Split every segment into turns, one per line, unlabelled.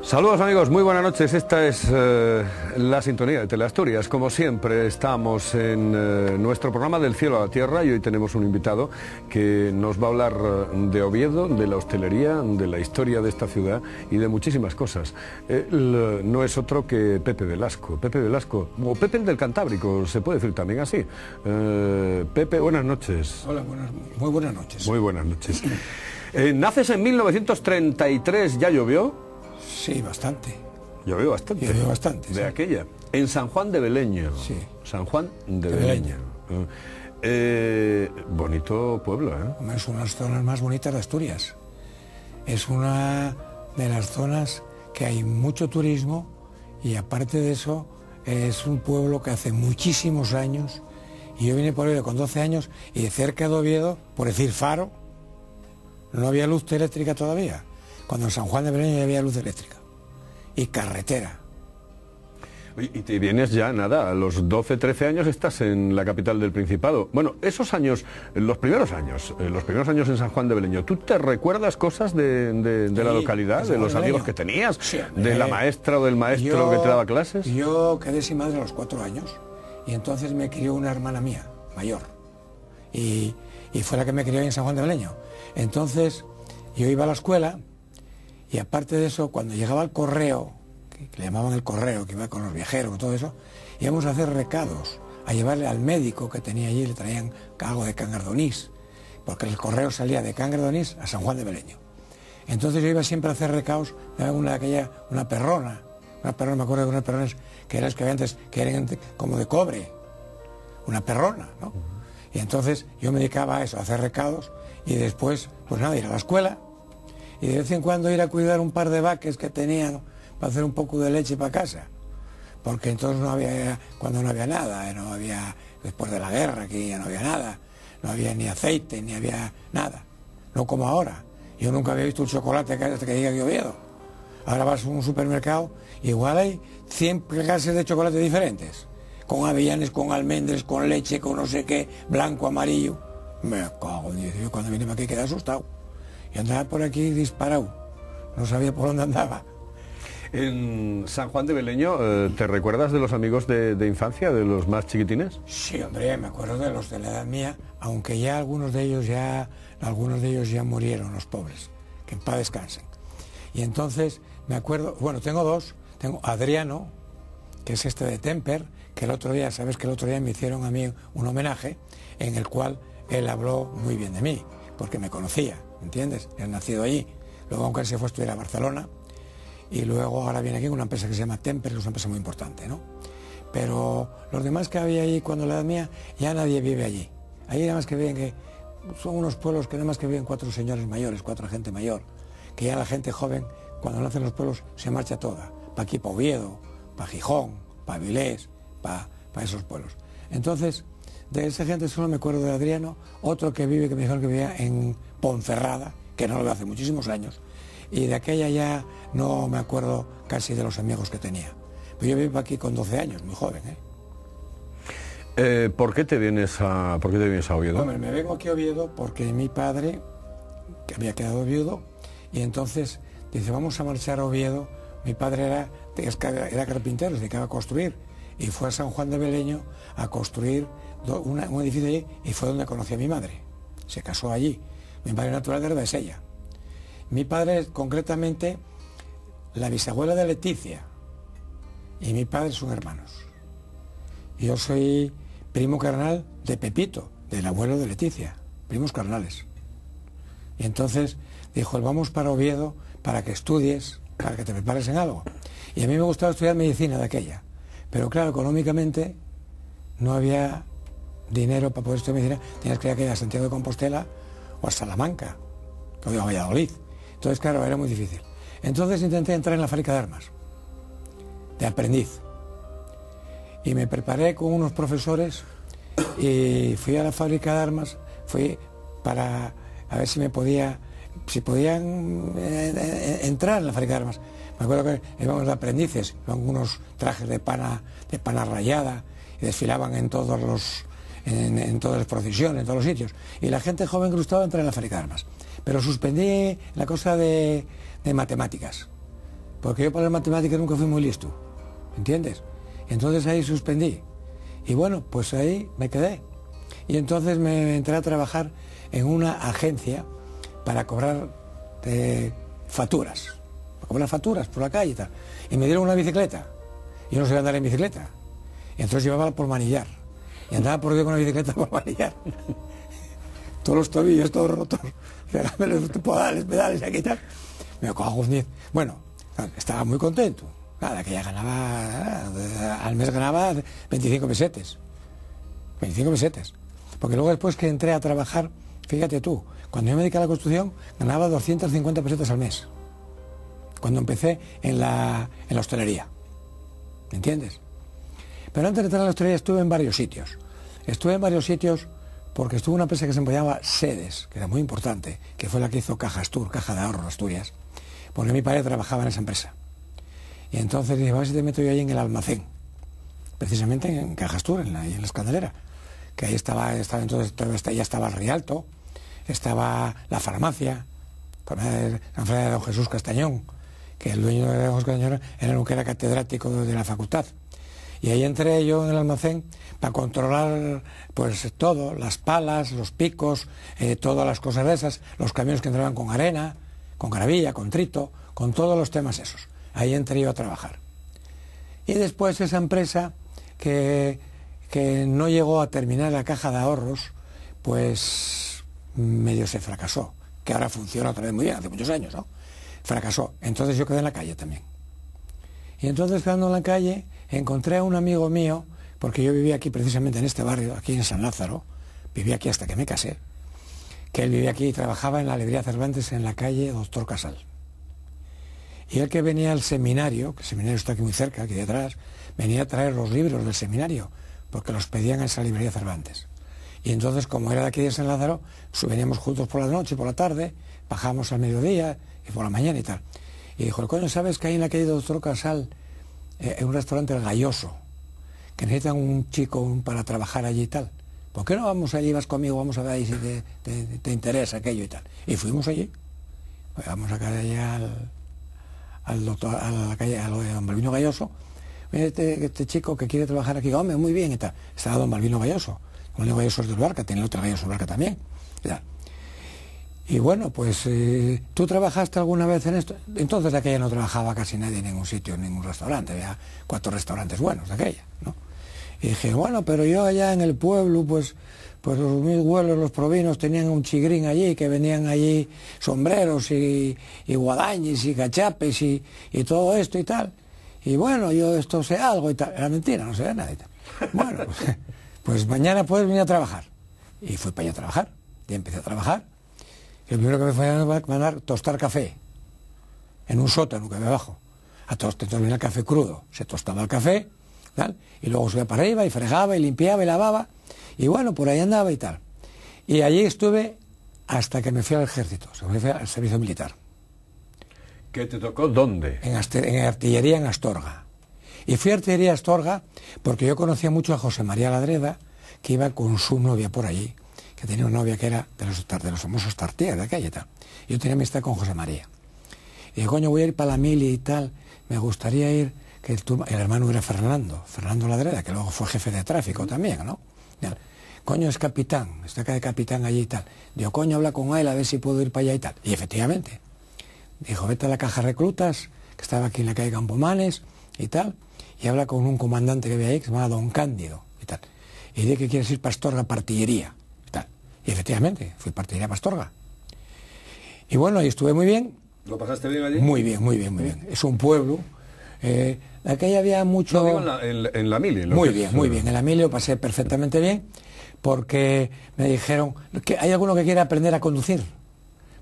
Saludos amigos, muy buenas noches. Esta es la sintonía de Teleasturias. Como siempre estamos en nuestro programa Del Cielo a la Tierra y hoy tenemos un invitado que nos va a hablar de Oviedo, de la hostelería, de la historia de esta ciudad y de muchísimas cosas. Él no es otro que Pepe Velasco. Pepe Velasco, o Pepe el del Cantábrico, se puede decir también así. Pepe, buenas noches.
Hola, muy buenas noches.
Muy buenas noches. Naces en 1933, ¿ya llovió?
Sí, bastante.
Llovió bastante.
Llovió bastante.
De
sí.
aquella. En San Juan de Beleño.
Sí.
San Juan de Beleño. Bonito pueblo, ¿eh?
Es una de las zonas más bonitas de Asturias. Es una de las zonas que hay mucho turismo y aparte de eso es un pueblo que hace muchísimos años, y yo vine por Oviedo con 12 años y de cerca de Oviedo, por decir Faro, no había luz eléctrica todavía. Cuando en San Juan de Beleño ya había luz eléctrica y carretera.
Y te vienes ya, nada, a los 12, 13 años estás en la capital del Principado. Bueno, esos años, los primeros años en San Juan de Beleño, ¿tú te recuerdas cosas de la localidad, de los amigos que tenías,
sí,
de la maestra o del maestro que te daba clases?
Yo quedé sin madre a los 4 años y entonces me crió una hermana mía, mayor, y fue la que me crió en San Juan de Beleño. Entonces yo iba a la escuela. Y aparte de eso, cuando llegaba el correo, que le llamaban el correo, que iba con los viajeros y todo eso, íbamos a hacer recados, a llevarle al médico que tenía allí, le traían algo de Cangardonís, porque el correo salía de Cangardonís a San Juan de Beleño. Entonces yo iba siempre a hacer recados, una perrona, me acuerdo de unas perronas que eran las que había antes, que eran como de cobre, una perrona, ¿no? Y entonces yo me dedicaba a eso, a hacer recados, y después, pues nada, ir a la escuela, y de vez en cuando ir a cuidar un par de vaques que tenían para hacer un poco de leche para casa, porque entonces no había, cuando no había nada, no había, después de la guerra aquí ya no había nada, no había ni aceite, ni había nada, no como ahora. Yo nunca había visto un chocolate hasta que llegué a Oviedo. Ahora vas a un supermercado, igual hay 100 clases de chocolate diferentes, con avellanes, con almendras, con leche, con no sé qué, blanco, amarillo. Me cago en Dios, yo cuando vine aquí quedé asustado. Y andaba por aquí disparado, no sabía por dónde andaba.
En San Juan de Beleño, ¿te recuerdas de los amigos de infancia, de los más chiquitines?
Sí, hombre, me acuerdo de los de la edad mía, aunque ya algunos de ellos ya murieron, los pobres, que en paz descansen. Y entonces me acuerdo, bueno, tengo dos, tengo Adriano, que es este de Temper, que el otro día, sabes que el otro día me hicieron a mí un homenaje en el cual él habló muy bien de mí, porque me conocía. ¿Entiendes? He nacido allí. Luego, aunque él se fue a estudiar a Barcelona, y luego ahora viene aquí con una empresa que se llama Temper, que es una empresa muy importante, ¿no? Pero los demás que había allí cuando la edad mía, ya nadie vive allí. Allí nada más que viven, que son unos pueblos que nada más que viven 4 señores mayores, 4 gente mayor, que ya la gente joven, cuando nacen los pueblos, se marcha toda. Para aquí, para Oviedo, para Gijón, para Avilés, para esos pueblos. Entonces, de esa gente solo me acuerdo de Adriano, otro que me dijeron que vivía en Ponferrada, que no lo veo hace muchísimos años, y de aquella ya no me acuerdo casi de los amigos que tenía. Pero yo vivo aquí con 12 años, muy joven, ¿eh?
¿Por qué te vienes a Oviedo?
Hombre, me vengo aquí a Oviedo porque mi padre, que había quedado viudo, y entonces dice, vamos a marchar a Oviedo. Mi padre era carpintero, se dedicaba a construir, y fue a San Juan de Beleño a construir un edificio allí, y fue donde conocí a mi madre. Se casó allí. Mi madre natural era de Sella. Mi padre, concretamente, la bisabuela de Leticia, y mi padre son hermanos. Yo soy primo carnal de Pepito, del abuelo de Leticia, primos carnales. Y entonces dijo, vamos para Oviedo para que estudies, para que te prepares en algo. Y a mí me gustaba estudiar medicina de aquella. Pero claro, económicamente no había dinero para poder estudiar medicina, tenías que ir a Santiago de Compostela o a Salamanca, que a Valladolid. Entonces, claro, era muy difícil. Entonces intenté entrar en la fábrica de armas, de aprendiz. Y me preparé con unos profesores y fui a la fábrica de armas, fui para a ver si podían entrar en la fábrica de armas. Me acuerdo que íbamos de aprendices, iban con unos trajes de pana rayada y desfilaban en todas las procesiones, en todos los sitios. Y la gente joven que gustaba entrar en la fábrica de armas. Pero suspendí la cosa de matemáticas, porque yo para las matemáticas nunca fui muy listo, ¿entiendes? Entonces ahí suspendí. Y bueno, pues ahí me quedé. Y entonces me entré a trabajar en una agencia para cobrar facturas. Para cobrar facturas por la calle y tal. Y me dieron una bicicleta. Yo no sabía andar en bicicleta. Y entonces llevaba por manillar. Y andaba por ahí con una bicicleta por manillar. Todos los tobillos, todos rotos. Pedales, aquí y tal. Me cojo un 10. Bueno, estaba muy contento. Nada, que ya ganaba, al mes ganaba 25 pesetes. 25 pesetes. Porque luego después que entré a trabajar, fíjate tú, cuando yo me dediqué a la construcción, ganaba 250 pesetas al mes. Cuando empecé en la hostelería. ¿Me entiendes? Pero antes de entrar a la hostelería estuve en varios sitios. Estuve en varios sitios porque estuve en una empresa que se llamaba Sedes, que era muy importante, que fue la que hizo Caja Astur, Caja de Ahorro Asturias, porque mi padre trabajaba en esa empresa. Y entonces dije, a ver si te meto yo ahí en el almacén, precisamente en Caja Astur, en la Escandalera, que ahí estaba entonces, ya estaba el Rialto, estaba la farmacia de don Jesús Castañón, que el dueño de don Jesús Castañón era un que era catedrático de la facultad. Y ahí entré yo en el almacén para controlar pues todo, las palas, los picos, todas las cosas de esas, los camiones que entraban con arena, con gravilla, con trito, con todos los temas esos. Ahí entré yo a trabajar. Y después esa empresa que no llegó a terminar la caja de ahorros, pues medio se fracasó, que ahora funciona otra vez muy bien, hace muchos años, ¿no? Fracasó. Entonces yo quedé en la calle también. Y entonces quedando en la calle encontré a un amigo mío, porque yo vivía aquí precisamente en este barrio, aquí en San Lázaro, vivía aquí hasta que me casé, que él vivía aquí y trabajaba en la librería Cervantes en la calle Doctor Casal. Y él que venía al seminario, que el seminario está aquí muy cerca, aquí detrás, venía a traer los libros del seminario, porque los pedían a esa librería Cervantes. Y entonces, como era de aquí de San Lázaro, veníamos juntos por la noche y por la tarde, bajábamos al mediodía y por la mañana y tal. Y dijo, coño, ¿sabes que hay en la calle Doctor Casal un restaurante El Galloso, que necesitan un chico para trabajar allí y tal? ¿Por qué no vamos allí, vas conmigo, vamos a ver ahí si te interesa aquello y tal? Y fuimos allí. Vamos a caer allá al doctor, a la calle, a lo de don Balbino Galloso. Este chico que quiere trabajar aquí, hombre, muy bien y tal. Estaba don Balbino Galloso. Don Balbino Galloso es del Barca, tiene otro Galloso del Barca también. Y tal. Y bueno, pues ¿tú trabajaste alguna vez en esto? Entonces de aquella no trabajaba casi nadie en ningún sitio, en ningún restaurante, había 4 restaurantes buenos de aquella, ¿no? Y dije, bueno, pero yo allá en el pueblo, pues mis abuelos, los provinos, tenían un chigrín allí, que venían allí sombreros y guadañis y cachapes y todo esto y tal. Y bueno, yo esto sé algo y tal. Era mentira, no sé nada y tal. Bueno, pues mañana puedes venir a trabajar. Y fui para allá a trabajar, y empecé a trabajar. Y lo primero que me fue a mandar tostar café en un sótano que había abajo. Entonces venía el café crudo, se tostaba el café, tal, y luego subía para arriba y fregaba y limpiaba y lavaba, y bueno, por ahí andaba y tal. Y allí estuve hasta que me fui al ejército, me fui al servicio militar.
¿Qué te tocó dónde?
En artillería en Astorga. Y fui a artillería Astorga porque yo conocía mucho a José María Ladreda, que iba con su novia por allí, que tenía una novia que era de los famosos Tartier de aquella y tal. Yo tenía amistad con José María. Y dije, coño, voy a ir para la mili y tal, me gustaría ir, que el hermano era Fernando Ladreda, que luego fue jefe de tráfico también, ¿no? Coño, es capitán, está acá de capitán allí y tal. Digo, coño, habla con él a ver si puedo ir para allá y tal. Y efectivamente, dijo, vete a la caja reclutas, que estaba aquí en la calle Campomanes y tal, y habla con un comandante que había ahí, que se llamaba Don Cándido y tal. Y dije que quieres ir para Astorga, para artillería. Y efectivamente, fui partidera a Astorga. Y bueno, ahí estuve muy bien.
¿Lo pasaste bien allí?
Muy bien, muy bien, muy bien. Es un pueblo. Aquí había mucho...
No, digo en la mili.
Muy bien, muy bien. En la mili lo pasé perfectamente bien, porque me dijeron que hay alguno que quiere aprender a conducir.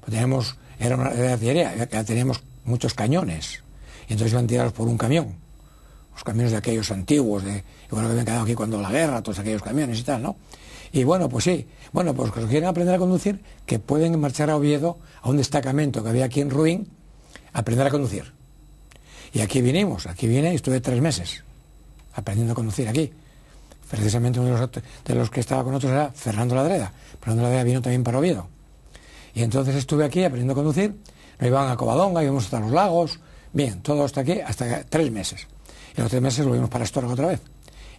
Pues teníamos, era una artillería, teníamos muchos cañones. Y entonces iban tirados por un camión. Los camiones de aquellos antiguos, igual que habían quedado aquí cuando la guerra, todos aquellos camiones y tal, ¿no? Y bueno, pues sí, bueno, pues que quieren aprender a conducir, que pueden marchar a Oviedo, a un destacamento que había aquí en Ruín, a aprender a conducir. Y aquí vinimos, aquí vine y estuve 3 meses aprendiendo a conducir aquí. Precisamente uno de los que estaba con nosotros era Fernando Ladreda. Fernando Ladreda vino también para Oviedo. Y entonces estuve aquí aprendiendo a conducir, nos iban a Covadonga, íbamos hasta los lagos, Bien, todo hasta aquí, hasta 3 meses. Y los 3 meses volvimos para Astorga otra vez.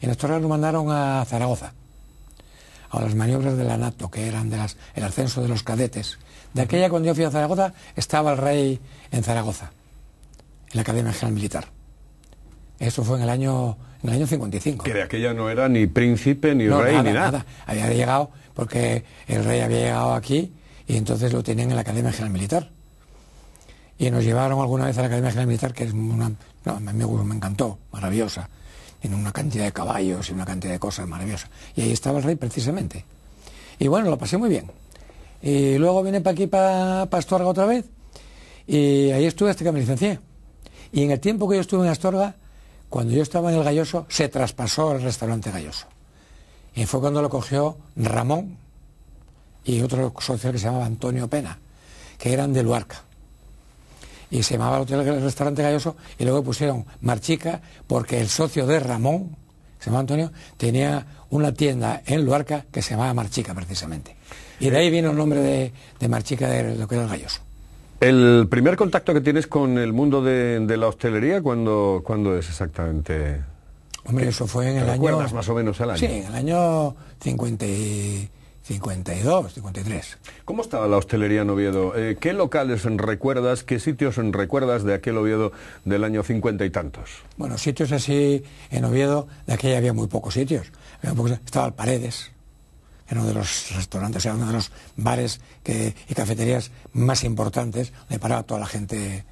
Y en Astorga nos mandaron a Zaragoza, a las maniobras de la NATO, que eran el ascenso de los cadetes. De aquella, cuando yo fui a Zaragoza, estaba el rey en Zaragoza, en la Academia General Militar. Eso fue en el año 55.
Que de aquella no era ni príncipe, ni rey,
nada,
ni nada.
nada. Había llegado, porque el rey había llegado aquí, y entonces lo tenían en la Academia General Militar. Y nos llevaron alguna vez a la Academia General Militar, que es una... No, a mí me encantó, maravillosa. En una cantidad de caballos y una cantidad de cosas maravillosas. Y ahí estaba el rey precisamente. Y bueno, lo pasé muy bien. Y luego vine para aquí, para Astorga otra vez, y ahí estuve hasta que me licencié. Y en el tiempo que yo estuve en Astorga, cuando yo estaba en el Galloso, se traspasó al restaurante Galloso. Y fue cuando lo cogió Ramón y otro socio que se llamaba Antonio Pena, que eran de Luarca. Y se llamaba el restaurante Galloso, y luego pusieron Marchica, porque el socio de Ramón, que se llamaba Antonio, tenía una tienda en Luarca que se llamaba Marchica precisamente. Y de ahí vino el nombre de Marchica, de lo que era el Galloso.
El primer contacto que tienes con el mundo de la hostelería, ¿cuándo es exactamente?
Hombre, eso fue en el año...
¿Recuerdas más o menos el año?
Sí, en el año 52, 53.
¿Cómo estaba la hostelería en Oviedo? ¿Qué locales recuerdas, qué sitios recuerdas de aquel Oviedo del año 50 y tantos?
Bueno, sitios así en Oviedo, de aquella había muy pocos sitios. Estaba el Paredes, que era uno de los restaurantes, era uno de los bares y cafeterías más importantes, donde paraba toda la gente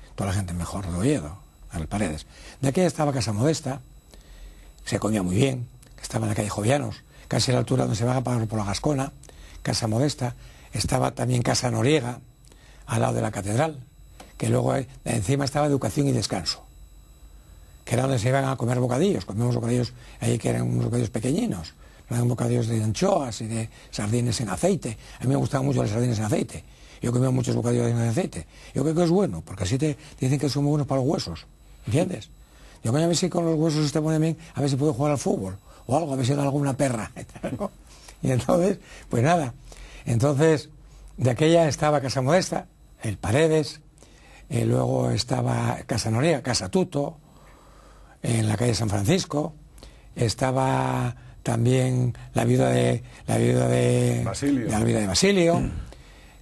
mejor de Oviedo, el Paredes. De aquella estaba Casa Modesta, se comía muy bien, estaba en la calle Jovianos, casi a la altura donde se va por la Gascona, Casa Modesta. Estaba también Casa Noriega, al lado de la catedral, que luego encima estaba Educación y Descanso, que era donde se iban a comer bocadillos. Comíamos bocadillos ahí, que eran unos bocadillos pequeñinos, no eran bocadillos de anchoas y de sardines en aceite. A mí me gustaban mucho las sardines en aceite. Yo comía muchos bocadillos en aceite. Yo creo que es bueno, porque así te dicen que son muy buenos para los huesos, ¿entiendes? Yo coño, a ver si con los huesos se ponen bien, a ver si puedo jugar al fútbol o algo, a ver si da alguna perra. Y entonces, pues nada. Entonces, de aquella estaba Casa Modesta, el Paredes, luego estaba Casa Noriega, Casa Tuto, en la calle San Francisco, estaba también la viuda de
Basilio.
La viuda de Basilio.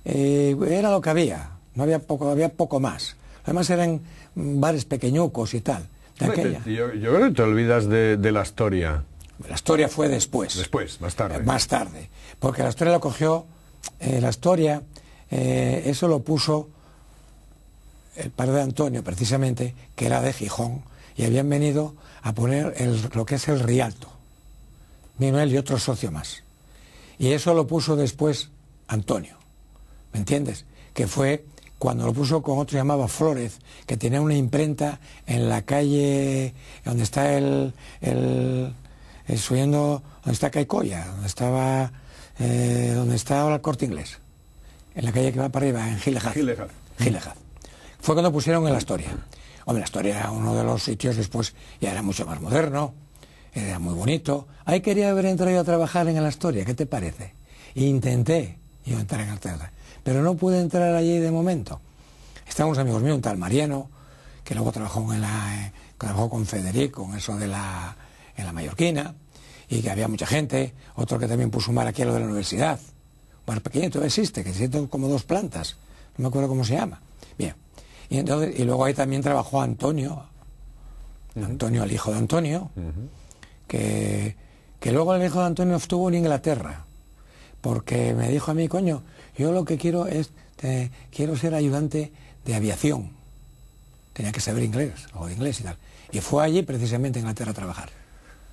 Era lo que había, no había poco más. Además eran bares pequeñucos y tal. De aquella.
Yo creo que te olvidas de la Astoria.
La Astoria fue después.
Después, más tarde.
Más tarde. Porque la Astoria lo cogió, la Astoria, eso lo puso el padre de Antonio, precisamente, que era de Gijón, y habían venido a poner lo que es el Rialto. Vino él y otro socio más. Y eso lo puso después Antonio, ¿me entiendes? Que fue cuando lo puso con otro llamado Flórez, que tenía una imprenta en la calle donde está subiendo, donde está Caicoya, donde está ahora el Corte Inglés, en la calle que va para arriba, en Gilejaz. Fue cuando pusieron en la Astoria. Hombre, la Astoria era uno de los sitios, después ya era mucho más moderno, era muy bonito. Ahí quería haber entrado yo a trabajar en la Astoria, ¿qué te parece? Intenté yo entrar en Artesa, pero no pude entrar allí de momento. Estaban unos amigos míos, un tal Mariano, que luego trabajó con Federico, en eso en la Mallorquina, y que había mucha gente. Otro que también puso un bar aquí a lo de la universidad, un bar pequeño, todavía existe, que existe como 2 plantas, no me acuerdo cómo se llama. Bien, y luego ahí también trabajó Antonio, el hijo de Antonio, que luego el hijo de Antonio estuvo en Inglaterra, porque me dijo a mí, coño, yo lo que quiero quiero ser ayudante de aviación. Tenía que saber inglés, o inglés y tal. Y fue allí precisamente a Inglaterra a trabajar.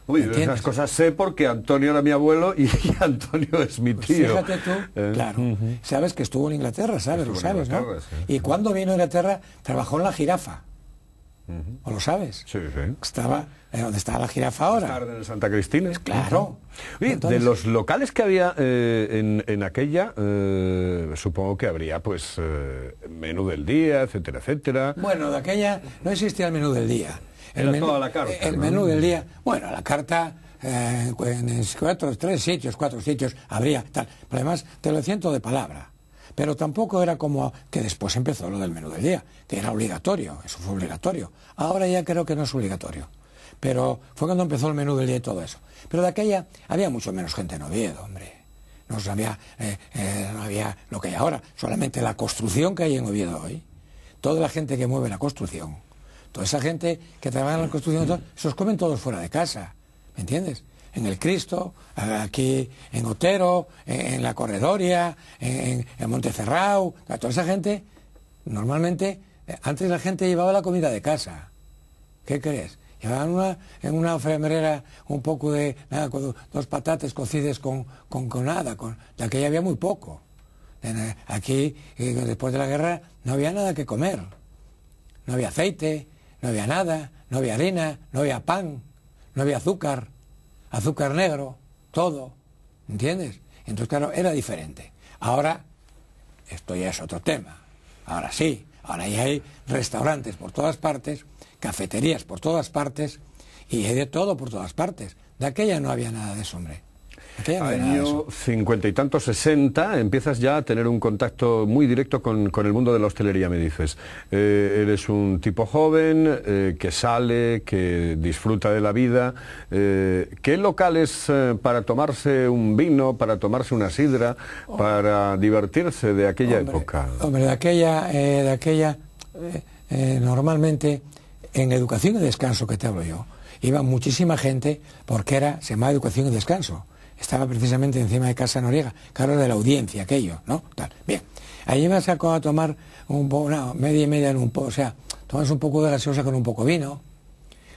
Uy, esas cosas sé porque Antonio era mi abuelo y Antonio es mi tío.
Fíjate tú, claro. Sabes que estuvo en Inglaterra, ¿sabes? Lo sabes, ¿no? Sí. Y cuando vino a Inglaterra, trabajó en la Jirafa. ¿O lo sabes?
Sí, sí.
Estaba donde está la Jirafa ahora.
Más tarde en Santa Cristina.
Claro.
Oye, entonces, de los locales que había en aquella, supongo que habría, pues, menú del día, etcétera, etcétera.
Bueno, de aquella no existía el menú del día.
Era toda la carta.
El menú del día, bueno, la carta, en 4 sitios habría, tal. Pero además te lo siento de palabra. pero tampoco era como que después empezó lo del menú del día, que era obligatorio, eso fue obligatorio. Ahora ya creo que no es obligatorio, pero fue cuando empezó el menú del día y todo eso. Pero de aquella había mucho menos gente en Oviedo, hombre. No había lo que hay ahora, solamente la construcción que hay en Oviedo hoy. Toda la gente que mueve la construcción, toda esa gente que trabaja en la construcción, se los comen todos fuera de casa, ¿me entiendes? En el Cristo, aquí en Otero, en la Corredoria, en Montecerrao, toda esa gente, normalmente, antes la gente llevaba la comida de casa. ¿Qué crees? Llevaban en una ofrembrera un poco de, nada, con 2 patates cocidas con nada, de aquella había muy poco. Aquí, después de la guerra, no había nada que comer. No había aceite, no había nada, no había harina, no había pan, no había azúcar negro, todo, ¿entiendes? Entonces, claro, era diferente. Ahora, esto ya es otro tema. Ahora sí, ahora ya hay restaurantes por todas partes, cafeterías por todas partes, y hay de todo por todas partes. De aquella no había nada de eso, hombre.
Año 50 y tantos, 60, empiezas ya a tener un contacto muy directo con el mundo de la hostelería, me dices. Eres un tipo joven, que sale, que disfruta de la vida. ¿Qué locales para tomarse un vino, para tomarse una sidra, para divertirse de aquella época?
Hombre, de aquella normalmente, en educación y descanso, que te hablo yo, iba muchísima gente, porque se llamaba educación y descanso. Estaba precisamente encima de Casa Noriega, claro, de la audiencia, aquello, ¿no? Tal. Bien, allí me sacó a tomar media y media en un poco, o sea, tomas un poco de gaseosa con un poco de vino.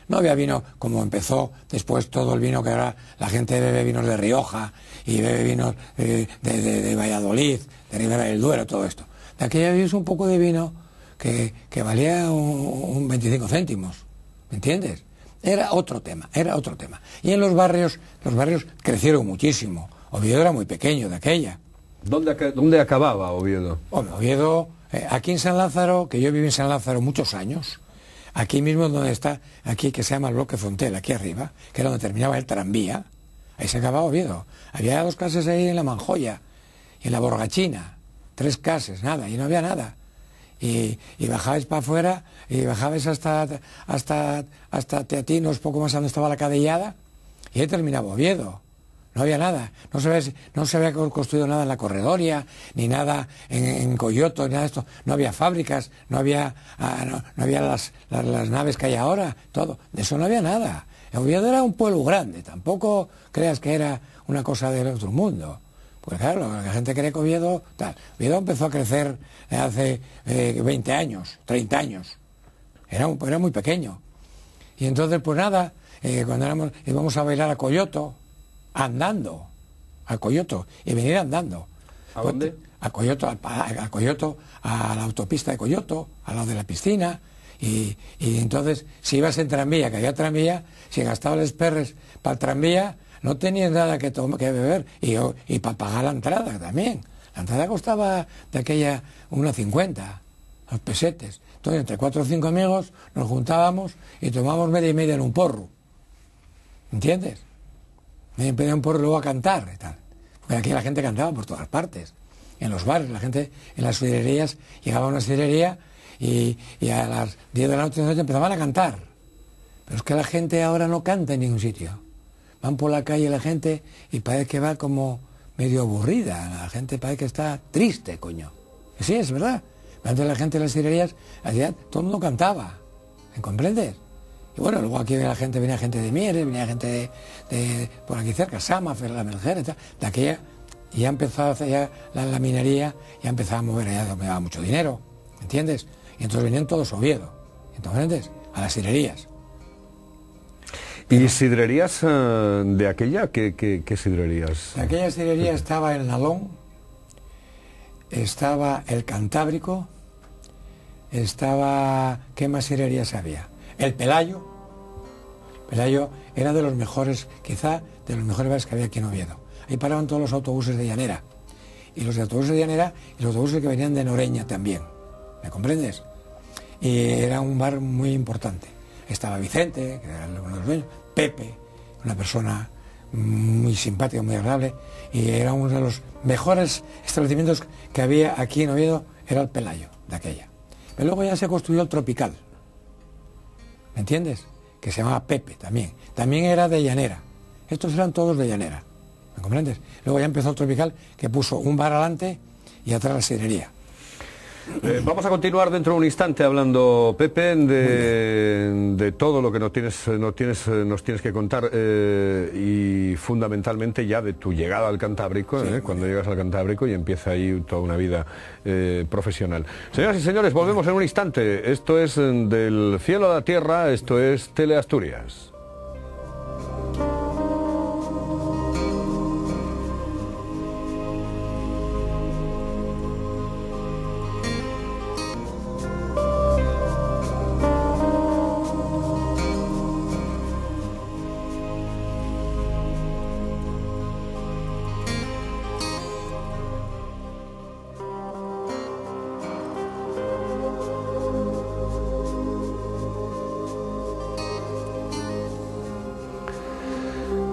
No había vino como empezó después todo el vino que ahora la gente bebe vinos de Rioja y bebe vinos de Valladolid, de Ribera del Duero, todo esto. De aquella había un poco de vino que valía un 25 céntimos, ¿me entiendes? Era otro tema. Y en los barrios crecieron muchísimo. Oviedo era muy pequeño de aquella.
¿Dónde acababa Oviedo?
Hombre, Oviedo, aquí en San Lázaro, que yo viví en San Lázaro muchos años, aquí mismo donde está, aquí que se llama el Bloque Fontel, aquí arriba, que era donde terminaba el tranvía, ahí se acababa Oviedo. Había 2 casas ahí en la Manjoya, y en la Borgachina, 3 casas, nada, y no había nada. Y bajabais para afuera, y bajabais hasta Teatinos, poco más donde estaba la Cadellada, y ahí terminaba Oviedo. No había nada, no se había construido nada en la Corredoria, ni nada en Coyoto, ni nada de esto. No había fábricas, no había las naves que hay ahora, todo. De eso no había nada. Oviedo era un pueblo grande, tampoco creas que era una cosa del otro mundo. Pues claro, la gente cree que Oviedo, tal. Oviedo empezó a crecer hace 20 años, 30 años. Era muy pequeño. Y entonces, pues nada, cuando íbamos a bailar a Coyoto, andando, al Coyoto, y venir andando.
¿A dónde?
A Coyoto, a la autopista de Coyoto, al lado de la piscina. Y entonces, si ibas en tranvía, que había tranvía, si gastabas los perres para el tranvía, no tenías nada que beber, y para pagar la entrada también. La entrada costaba de aquella 1,50, los pesetes. Entonces, entre 4 o 5 amigos nos juntábamos y tomábamos media y media en un porro. ¿Entiendes? Media y media en un porro y luego a cantar y tal. Porque aquí la gente cantaba por todas partes. En los bares, la gente en las sidrerías, llegaba a una sidrería y a las 10 de la noche empezaban a cantar. Pero es que la gente ahora no canta en ningún sitio. Van por la calle la gente y parece que va como medio aburrida. La gente parece que está triste, coño. Sí, es verdad. Antes la gente en las sidrerías, todo el mundo cantaba. ¿Me comprendes? Y bueno, luego aquí venía gente de Mieres, venía gente de por aquí cerca, Sama, la Melgera y tal. De aquella ya empezaba a hacer ya la minería, ya empezaba a mover, ya me daba mucho dinero, ¿me entiendes? Y entonces venían todos a Oviedo, ¿me comprendes? A las sidrerías.
¿Y sidrerías de aquella? ¿Qué sidrerías?
De aquella sidrería estaba el Nalón, estaba el Cantábrico, estaba... ¿Qué más sidrerías había? El Pelayo. El Pelayo era de los mejores, quizá de los mejores bares que había aquí en Oviedo. Ahí paraban todos los autobuses de Llanera. Y los de autobuses de Llanera y los autobuses que venían de Noreña también. ¿Me comprendes? Y era un bar muy importante. Estaba Vicente, que era uno de los dueños, Pepe, una persona muy simpático, muy agradable, y era uno de los mejores establecimientos que había aquí en Oviedo, era el Pelayo de aquella. Pero luego ya se construyó el Tropical, ¿me entiendes? Que se llamaba Pepe también. También era de llanera. Estos eran todos de llanera, ¿me comprendes? Luego ya empezó el Tropical, que puso un bar adelante y atrás la sidrería.
Vamos a continuar dentro de un instante hablando, Pepe, de todo lo que nos tienes que contar y fundamentalmente ya de tu llegada al Cantábrico, sí, cuando llegas al Cantábrico y empieza ahí toda una vida profesional. Señoras y señores, volvemos en un instante. Esto es Del cielo a la tierra, esto es Teleasturias.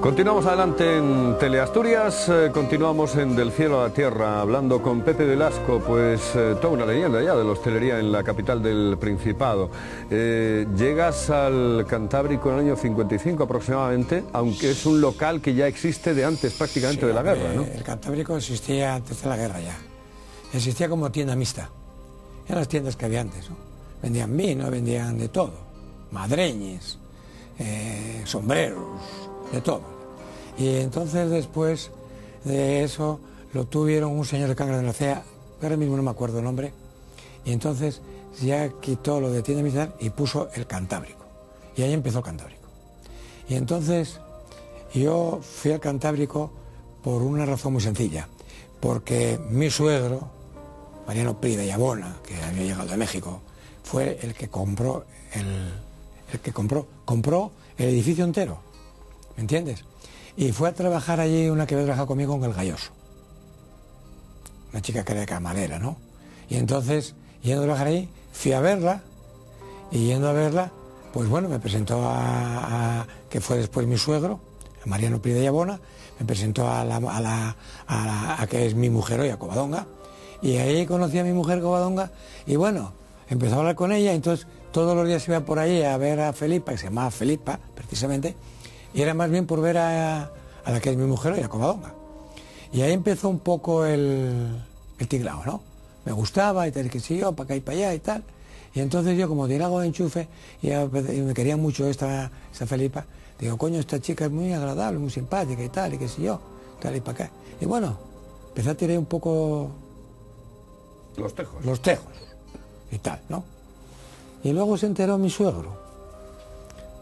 Continuamos adelante en Teleasturias, continuamos en Del cielo a la tierra, hablando con Pepe Velasco, pues toda una leyenda ya de la hostelería en la capital del Principado. Llegas al Cantábrico en el año 55 aproximadamente, aunque es un local que ya existe de antes prácticamente de la guerra, ¿no?
El Cantábrico existía antes de la guerra ya, existía como tienda mixta, eran las tiendas que había antes, ¿no? Vendían vino, vendían de todo, madreñes, sombreros, de todo. Y entonces después de eso lo tuvieron un señor de Cangas de la Cea, ahora mismo no me acuerdo el nombre, y entonces ya quitó lo de tienda militar y puso el Cantábrico. Y ahí empezó el Cantábrico. Y entonces yo fui al Cantábrico por una razón muy sencilla, porque mi suegro, Mariano Prida y Abona, que había llegado de México, fue el que compró compró el edificio entero. ¿Me entiendes? Y fue a trabajar allí una que había trabajado conmigo en el Galloso. Una chica que era camarera, ¿no? Y entonces, yendo a trabajar ahí, fui a verla, y yendo a verla, pues bueno, me presentó que fue después mi suegro, a Mariano Prida y Abona, me presentó a que es mi mujer hoy, a Covadonga, y ahí conocí a mi mujer Covadonga, y bueno, empezó a hablar con ella, y entonces todos los días iba por ahí a ver a Felipa, que se llamaba Felipa, precisamente, y era más bien por ver a la que es mi mujer hoy, a Covadonga. Y ahí empezó un poco el tinglao, ¿no? Me gustaba y tal, que sí, yo, para acá y para allá y tal. Y entonces yo, como tenía algo de enchufe, y me quería mucho esta Felipa, digo, coño, esta chica es muy agradable, muy simpática y tal, y qué sé yo, tal y para acá. Y bueno, empecé a tirar un poco los tejos y tal, ¿no? Y luego se enteró mi suegro,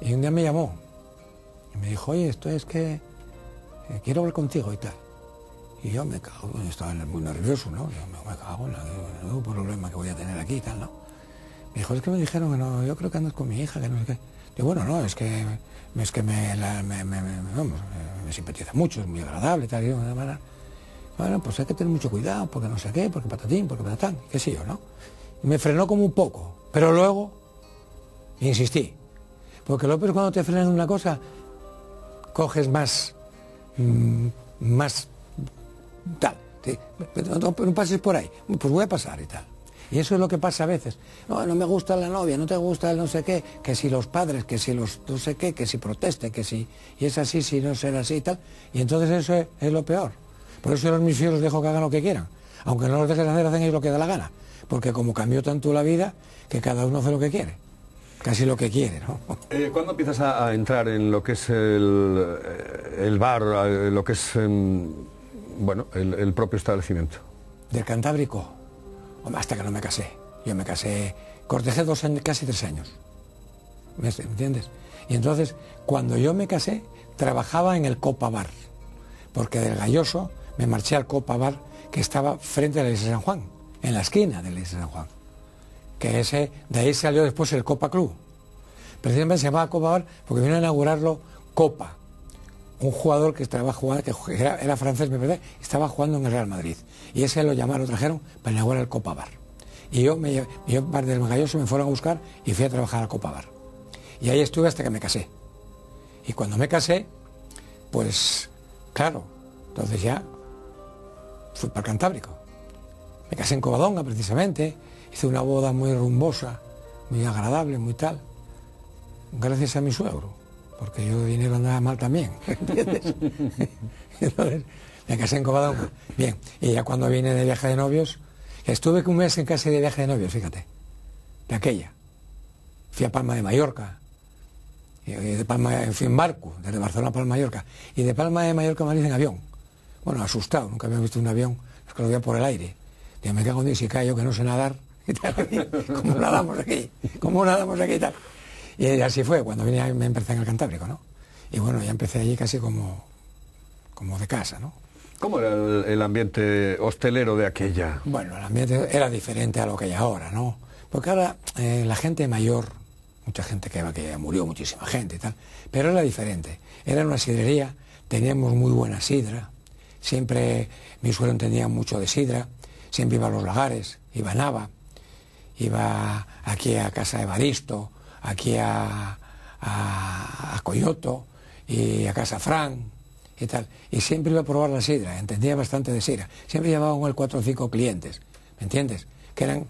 y un día me llamó, y me dijo, oye, esto es que quiero hablar contigo y tal. Y yo me cago, estaba muy nervioso, ¿no? Yo me cago en el nuevo problema que voy a tener aquí y tal, ¿no? Me dijo, es que me dijeron que no, yo creo que andas con mi hija, que no sé qué. Digo, bueno, no, es que me simpatiza mucho, es muy agradable y tal. Y yo, bueno, pues hay que tener mucho cuidado, porque no sé qué, porque patatín, porque patatán, qué sé yo, ¿no? Y me frenó como un poco, pero luego insistí. Porque López, cuando te frenan una cosa, coges más tal, ¿sí? No pases por ahí, pues voy a pasar y tal. Y eso es lo que pasa a veces. No me gusta la novia, no te gusta el no sé qué, que si los padres, que si los no sé qué, que si protesten, que si... Y es así, si no será así y tal. Y entonces eso es lo peor. Por eso yo a mis hijos los dejo que hagan lo que quieran. Aunque no los dejes hacer, hacen ellos lo que da la gana. Porque como cambió tanto la vida, que cada uno hace lo que quiere. Casi lo que quiere, ¿no?
¿Cuándo empiezas a entrar en lo que es el bar, lo que es, bueno, el propio establecimiento?
Del Cantábrico, hasta que no me casé. Yo me casé, cortejé casi 3 años. ¿Me entiendes? Y entonces, cuando yo me casé, trabajaba en el Copa Bar. Porque del Galloso me marché al Copa Bar, que estaba frente a la iglesia de San Juan, en la esquina de la iglesia de San Juan. Que de ahí salió después el Copa Club. Precisamente se llamaba Copa Bar porque vino a inaugurarlo Copa, un jugador que estaba jugando, que era francés, me parece, estaba jugando en el Real Madrid. Y ese lo trajeron para inaugurar el Copa Bar. Y yo del Galloso me fueron a buscar y fui a trabajar al Copa Bar. Y ahí estuve hasta que me casé. Y cuando me casé, pues claro, entonces ya fui para el Cantábrico. Me casé en Covadonga precisamente, hice una boda muy rumbosa, muy agradable, muy tal, gracias a mi suegro, porque yo de dinero andaba mal también, ¿entiendes? Entonces me casé en Covadonga. Bien, y ya cuando vine de viaje de novios, estuve un mes en casa de viaje de novios, fíjate, de aquella. Fui a Palma de Mallorca, y de Palma, fui en barco, desde Barcelona a Palma de Mallorca, y de Palma de Mallorca a Madrid en avión. Bueno, asustado, nunca había visto un avión, es que lo veía por el aire. Digo, me cago en Dios, si caigo, que no sé nadar, y tal, ¿cómo nadamos aquí? ¿Cómo nadamos aquí y tal? Y así fue, cuando vine me empecé en el Cantábrico, ¿no? Y bueno, ya empecé allí casi como de casa, ¿no?
¿Cómo era el ambiente hostelero de aquella?
Bueno, el ambiente era diferente a lo que hay ahora, ¿no? Porque ahora la gente mayor, mucha gente que murió, muchísima gente y tal, pero era diferente. Era una sidrería, teníamos muy buena sidra, siempre mi suegro entendía mucho de sidra, siempre iba a los lagares, iba a Nava, iba aquí a casa de Evaristo, aquí a Coyoto y a casa Fran y tal, y siempre iba a probar la sidra, entendía bastante de sidra, siempre llevaba con él 4 o 5 clientes, ¿me entiendes? Que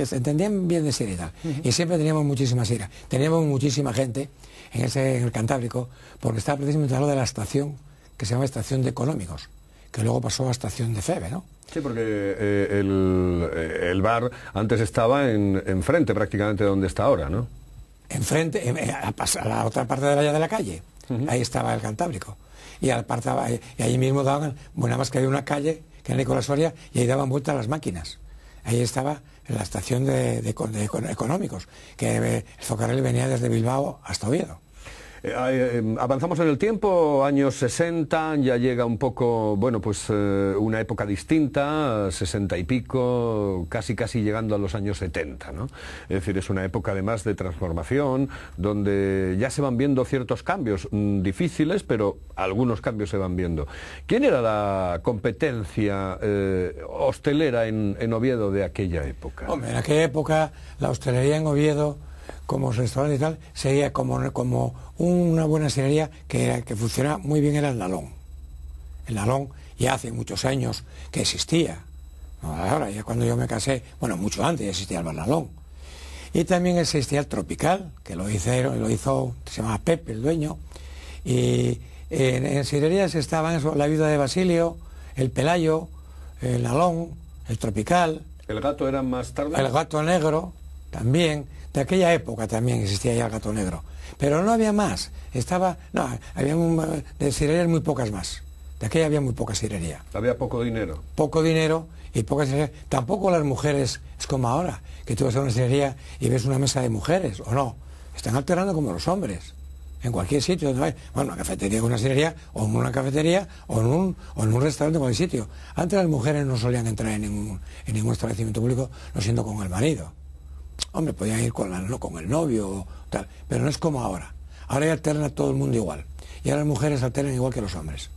se entendían bien de sidra y tal, y siempre teníamos muchísima sidra, teníamos muchísima gente en el Cantábrico, porque estaba precisamente al lado de la estación que se llama Estación de Económicos, que luego pasó a Estación de Febe, ¿no?
Sí, porque el bar antes estaba enfrente prácticamente de donde está ahora, ¿no?
Enfrente, a la otra parte de la calle, ahí estaba el Cantábrico. Y ahí mismo daban, bueno, nada más que había una calle, que era Nicolás Soria, y ahí daban vueltas las máquinas. Ahí estaba la estación de Económicos, que el ferrocarril venía desde Bilbao hasta Oviedo.
Avanzamos en el tiempo, años 60, ya llega un poco, bueno, pues una época distinta, 60 y pico, casi llegando a los años 70, ¿no? Es decir, es una época además de transformación, donde ya se van viendo ciertos cambios, difíciles, pero algunos cambios se van viendo. ¿Quién era la competencia hostelera en Oviedo de aquella época?
Hombre, en aquella época la hostelería en Oviedo, como restaurante y tal, sería como una buena sidrería que funcionaba muy bien, era el Nalón. El Nalón ya hace muchos años que existía. No, ahora, ya cuando yo me casé, bueno, mucho antes ya existía el Bar Nalón. Y también existía el Tropical, que lo hizo, se llamaba Pepe, el dueño. Y en sidrerías estaban la Viuda de Basilio, el Pelayo, el Nalón, el Tropical.
¿El Gato era más tarde?
El Gato Negro, también. De aquella época también existía ya el Gato Negro. Pero no había más. Había de sidrerías muy pocas más. De aquella había muy poca sidrería.
Había poco dinero.
Poco dinero y poca sidrería. Tampoco las mujeres, es como ahora, que tú vas a una sidrería y ves una mesa de mujeres, o no. Están alternando como los hombres. En cualquier sitio donde hay, bueno, una cafetería, una sidrería, o en una cafetería, o en un restaurante, en cualquier sitio. Antes las mujeres no solían entrar en ningún establecimiento público, no siendo con el marido. Hombre, podían ir con el novio o tal, pero no es como ahora. Ahora ya alterna todo el mundo igual. Y ahora las mujeres alternan igual que los hombres.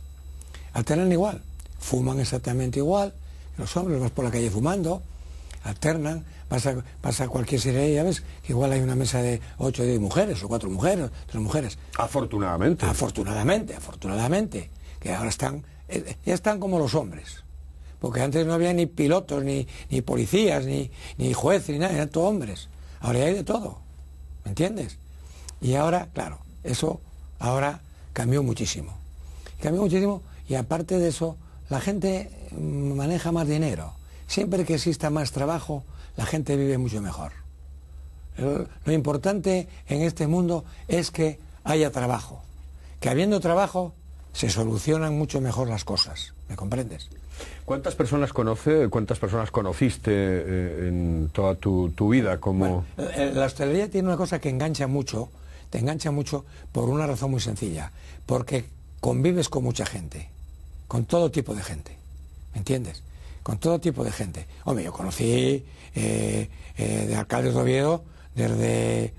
Alternan igual, fuman exactamente igual que los hombres, vas por la calle fumando, alternan, vas a cualquier sidrería y ya ves que igual hay una mesa de 8 o 10 mujeres, o 4 mujeres, 3 mujeres.
Afortunadamente.
Afortunadamente, que ahora ya están como los hombres. Porque antes no había ni pilotos, ni policías, ni jueces, ni nada, eran todos hombres. Ahora ya hay de todo, ¿me entiendes? Y ahora, claro, eso ahora cambió muchísimo. Y aparte de eso, la gente maneja más dinero. Siempre que exista más trabajo, la gente vive mucho mejor. Lo importante en este mundo es que haya trabajo. Que habiendo trabajo, se solucionan mucho mejor las cosas. ¿Me comprendes?
¿Cuántas personas conociste en toda tu vida como...?
Bueno, la hostelería tiene una cosa que engancha mucho, te engancha mucho por una razón muy sencilla, porque convives con mucha gente, con todo tipo de gente, ¿me entiendes? Con todo tipo de gente. Hombre, yo conocí de alcaldes de Oviedo desde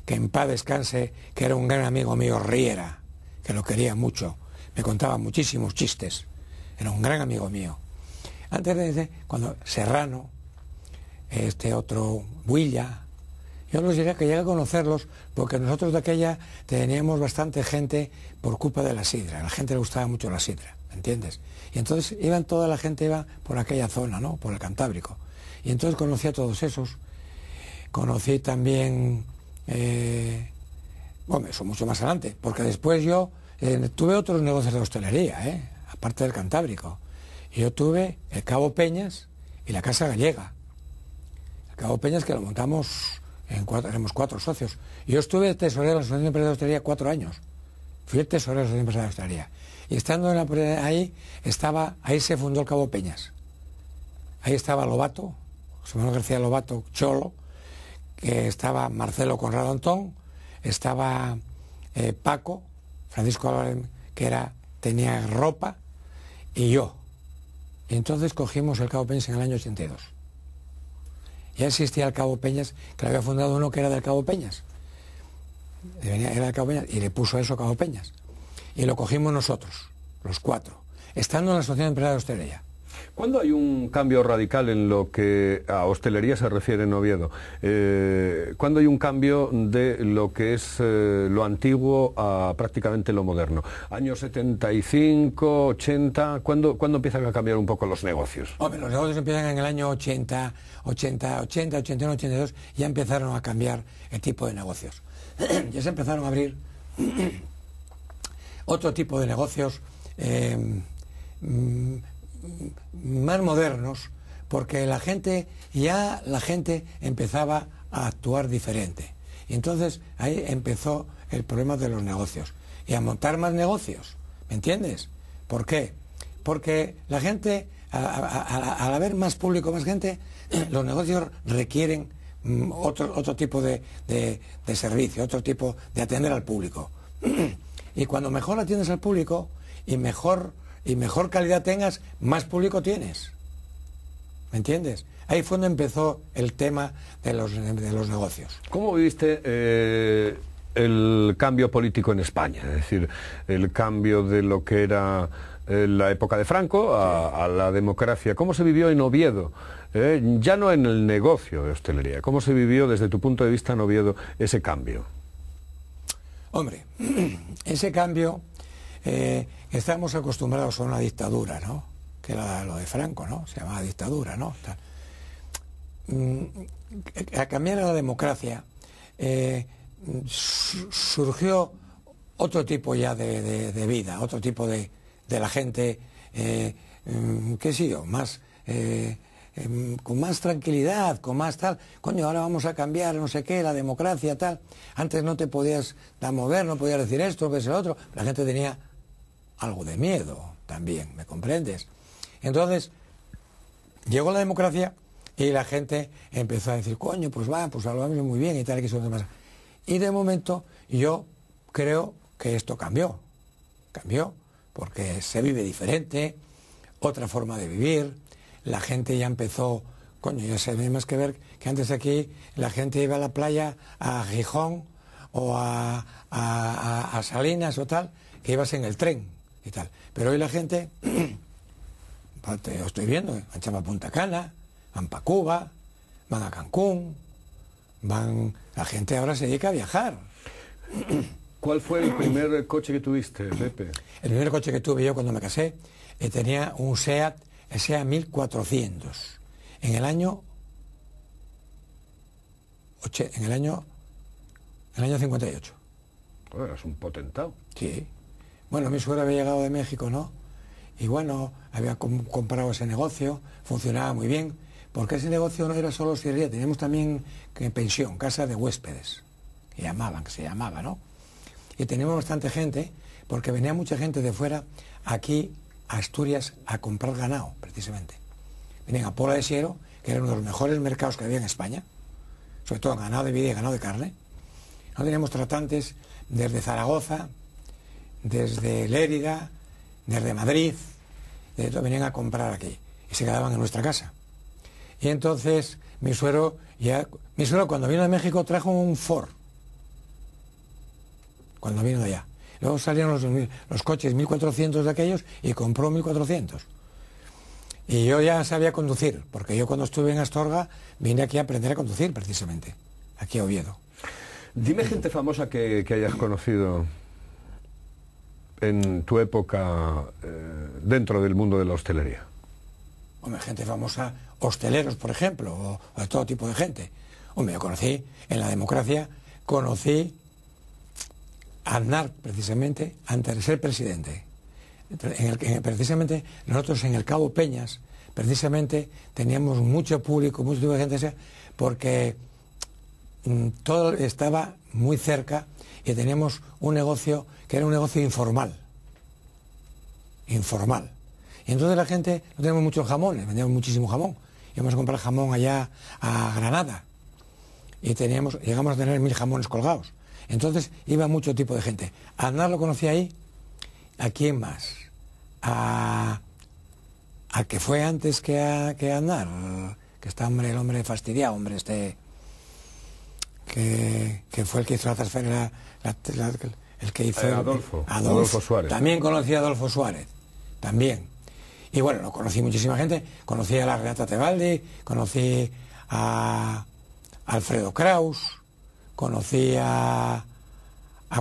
que en paz descanse, que era un gran amigo mío, Riera, que lo quería mucho, me contaba muchísimos chistes. Era un gran amigo mío. Antes de cuando Serrano, otro Huilla, Yo los llegué a conocerlos porque nosotros de aquella teníamos bastante gente por culpa de la sidra. A la gente le gustaba mucho la sidra, ¿me entiendes? Y entonces toda la gente iba por aquella zona, ¿no? Por el Cantábrico. Y entonces conocí a todos esos. Conocí también, bueno, eso mucho más adelante, porque después yo tuve otros negocios de hostelería, aparte del Cantábrico. Y yo tuve el Cabo Peñas y la Casa Gallega. El Cabo Peñas que lo montamos, éramos 4 socios. Y yo estuve tesorero de la Asociación de Empresarios de Hostelería 4 años. Fui el tesorero de la Asociación de Empresarios de Hostelería. Y estando ahí se fundó el Cabo Peñas. Ahí estaba Lobato, José Manuel García Lobato, Cholo, que estaba Marcelo Conrado Antón, estaba Paco, Francisco Álvarez, que tenía ropa, y yo. Y entonces cogimos el Cabo Peñas en el año 82. Ya existía el Cabo Peñas, que lo había fundado uno que era del Cabo Peñas. Era del Cabo Peñas, y le puso eso Cabo Peñas. Y lo cogimos nosotros, los 4, estando en la Asociación de Empresarios de Hostelería.
¿Cuándo hay un cambio radical en lo que a hostelería se refiere en Oviedo? ¿Cuándo hay un cambio de lo que es lo antiguo a prácticamente lo moderno? ¿Años 75, 80? ¿Cuándo empiezan a cambiar un poco los negocios?
Hombre, los negocios empiezan en el año 80, 81, 82, ya empezaron a cambiar el tipo de negocios. Ya se empezaron a abrir otro tipo de negocios más modernos, porque la gente empezaba a actuar diferente. Y entonces ahí empezó el problema de los negocios. Y a montar más negocios, ¿me entiendes? ¿Por qué? Porque la gente, al haber más público, más gente, los negocios requieren otro tipo de servicio, otro tipo de atender al público. Y cuando mejor atiendes al público y mejor calidad tengas, más público tienes. ¿Me entiendes? Ahí fue donde empezó el tema de los negocios.
¿Cómo viviste el cambio político en España? Es decir, el cambio de lo que era la época de Franco a la democracia. ¿Cómo se vivió en Oviedo? Ya no en el negocio de hostelería. ¿Cómo se vivió desde tu punto de vista en Oviedo ese cambio?
Hombre, ese cambio... estamos acostumbrados a una dictadura, ¿no? Que era lo de Franco, ¿no? Se llamaba dictadura, ¿no? A cambiar a la democracia surgió otro tipo ya de vida, otro tipo de la gente, qué sé yo, más... con más tranquilidad, con más tal, coño, ahora vamos a cambiar, no sé qué, la democracia, tal. Antes no te podías mover, no podías decir esto, que es el otro. La gente tenía algo de miedo también, ¿me comprendes? Entonces, llegó la democracia y la gente empezó a decir, coño, pues lo vamos muy bien y tal, que eso demás. Y de momento yo creo que esto cambió porque se vive diferente, otra forma de vivir. La gente ya empezó, coño, ya se ve más que ver que antes aquí la gente iba a la playa, a Gijón o a Salinas o tal, que ibas en el tren y tal. Pero hoy la gente, te lo estoy viendo, van a Punta Cana, van para Cuba, van a Cancún, la gente ahora se dedica a viajar.
¿Cuál fue el primer coche que tuviste, Pepe? El
primer coche que tuve yo cuando me casé, tenía un SEAT 1400 en el año 58.
Bueno, eras un potentado.
Sí. Bueno, mi suegro había llegado de México, ¿no? Y bueno, había comprado ese negocio, funcionaba muy bien, porque ese negocio no era solo hostelería, teníamos también pensión, casa de huéspedes, que se llamaba, ¿no? Y teníamos bastante gente, porque venía mucha gente de fuera aquí a Asturias a comprar ganado, precisamente. Venían a Pola de Siero, que era uno de los mejores mercados que había en España, sobre todo ganado de vida y ganado de carne. No teníamos tratantes desde Zaragoza, desde Lérida, desde Madrid, venían a comprar aquí y se quedaban en nuestra casa. Y entonces mi suegro cuando vino de México trajo un Ford, cuando vino de allá. Luego salieron los coches 1400 de aquellos y compró 1400. Y yo ya sabía conducir, porque yo cuando estuve en Astorga vine aquí a aprender a conducir precisamente. aquí a Oviedo.
Dime gente famosa que hayas conocido en tu época dentro del mundo de la hostelería.
Hombre, gente famosa, hosteleros, por ejemplo, o de todo tipo de gente. Hombre, yo conocí, en la democracia, conocí a Aznar, precisamente, antes de ser presidente. Precisamente, nosotros en el Cabo Peñas, precisamente, teníamos mucho público, mucho tipo de gente, porque todo estaba muy cerca y teníamos un negocio que era un negocio informal. Informal. Y entonces la gente, no teníamos muchos jamones, vendíamos muchísimo jamón. Íbamos a comprar jamón allá a Granada y llegamos a tener 1000 jamones colgados. Entonces iba mucho tipo de gente. A Aznar lo conocí ahí. ¿A quién más? A que fue antes que a Aznar, que está el hombre fastidiado, hombre, que fue el que hizo la transferencia, el que hizo
Adolfo Suárez.
También conocí a Adolfo Suárez, también. Y bueno, lo conocí muchísima gente, conocí a la Renata Tebaldi, conocí a Alfredo Kraus, conocí a